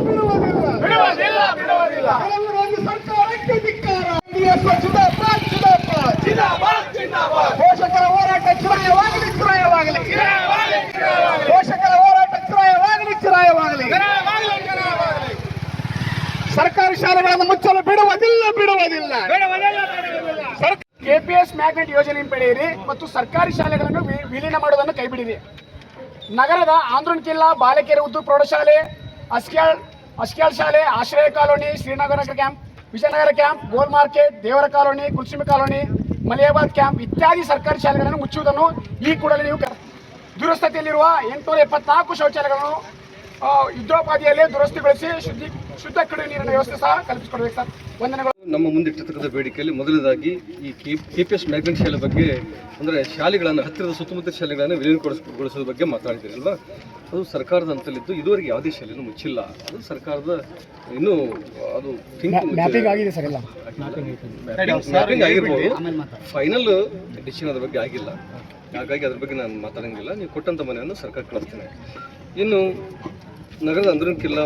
ಬಿಡುವುದಿಲ್ಲ ಬಿಡುವುದಿಲ್ಲ ಬಿಡುವುದಿಲ್ಲ. ಬೆಳಗಾವಿ ಸರ್ಕಾರಕ್ಕೆ ಧಿಕ್ಕಾರ. ಜಿಂದಾಬಾದ್ ಜಿಂದಾಬಾದ್ ಜಿಂದಾಬಾದ್ ಜಿಂದಾಬಾದ್. ಪೋಷಕರ ಹೋರಾಟ ಚಿರಾಯವಾಗಲಿ ಚಿರಾಯವಾಗಲಿ. ಚಿರಾಯವಾಗಲಿ ಚಿರಾಯವಾಗಲಿ. ಪೋಷಕರ ಹೋರಾಟ ಚಿರಾಯವಾಗಲಿ ಚಿರಾಯವಾಗಲಿ. ಚಿರಾಯವಾಗಲಿ ಚಿರಾಯವಾಗಲಿ. ಸರ್ಕಾರಿ ಶಾಲೆಗಳನ್ನು ಮುಚ್ಚಲು ಬಿಡುವುದಿಲ್ಲ ಬಿಡುವುದಿಲ್ಲ. ಬಿಡುವುದಿಲ್ಲ ಬಿಡುವುದಿಲ್ಲ. ಕೆಪಿಎಸ್ ಮ್ಯಾಗ್ನೆಟ್ ಯೋಜನೆ ಹಿಂಪಡೆಯಿರಿ ಮತ್ತು ಸರ್ಕಾರಿ ಶಾಲೆಗಳನ್ನು ವಿಲೀನ ಮಾಡುವುದನ್ನು ಕೈಬಿಡಿರಿ. ನಗರದ ಆಂಧ್ರನ್ ಕಿಲ್ಲಾ, ಬಾಲಕಿಯರ ಉರ್ದು ಪ್ರೌಢಶಾಲೆ, ಅಸ್ಕ್ಯಾಳ್ ಶಾಲೆ, Ashraya colony, Srinagar camp, Vijayanagar camp, Gol market, ದೇವರ ಕಾಲೋನಿ, ಕುಲ್ಸಿಮಿ ಕಾಲೋನಿ, ಮಲಿಯಾಬಾದ್ ಕ್ಯಾಂಪ್ ಇತ್ಯಾದಿ ಸರ್ಕಾರಿ ಶಾಲೆಗಳನ್ನು ಮುಚ್ಚುವುದನ್ನು ಈ ಕೂಡಲೇ ನೀವು ದುರಸ್ಥಿತಿಯಲ್ಲಿರುವ 874 ಶೌಚಾಲಯಗಳನ್ನು ಯುದ್ಧೋಪಾದಿಯಲ್ಲಿ ದುರಸ್ತಿಗೊಳಿಸಿ ಶುದ್ಧ ಕುಡಿಯುವ ನೀರಿನ ವ್ಯವಸ್ಥೆ ಸಹ ಕಲ್ಪಿಸಿಕೊಡಬೇಕು ಸರ್. ವಂದನೆಗಳು. ನಮ್ಮ ಮುಂದಿಟ್ಟಿರ್ತಕ್ಕಂಥ ಬೇಡಿಕೆಯಲ್ಲಿ ಮೊದಲನೇದಾಗಿ ಈ ಕೆಪಿಎಸ್ ಮ್ಯಾಗ್ನೆಟ್ ಶಾಲೆ ಬಗ್ಗೆ ಅಂದರೆ ಶಾಲೆಗಳನ್ನು ಹತ್ತಿರದ ಸುತ್ತಮುತ್ತ ಶಾಲೆಗಳನ್ನು ವಿಲೀನಗೊಳಿಸೋದ್ರ ಬಗ್ಗೆ ಮಾತಾಡಿದ್ದೀರಿ ಅಲ್ವಾ. ಅದು ಸರ್ಕಾರದ ಹಂತದಲ್ಲಿದ್ದು ಇದುವರೆಗೆ ಯಾವುದೇ ಶಾಲೆಯನ್ನು ಮುಚ್ಚಿಲ್ಲ. ಅದು ಸರ್ಕಾರದ ಇನ್ನೂ ಅದು ಮ್ಯಾಪಿಂಗ್ ಆಗಿದೆ ಸರ್. ಎಲ್ಲ ಮ್ಯಾಪಿಂಗ್ ಆಗಿರ್ಬೋದು, ಫೈನಲ್ ಡಿಸಿಷನ್ ಅದ್ರ ಬಗ್ಗೆ ಆಗಿಲ್ಲ. ಹಾಗಾಗಿ ಅದ್ರ ಬಗ್ಗೆ ನಾನು ಮಾತಾಡೋಂಗಿಲ್ಲ. ನೀವು ಕೊಟ್ಟಂಥ ಮನೆಯನ್ನು ಸರ್ಕಾರ ಕಳಿಸ್ತೇನೆ. ಇನ್ನು ನಗರದ ಆಂಧ್ರನ್ ಕಿಲ್ಲಾ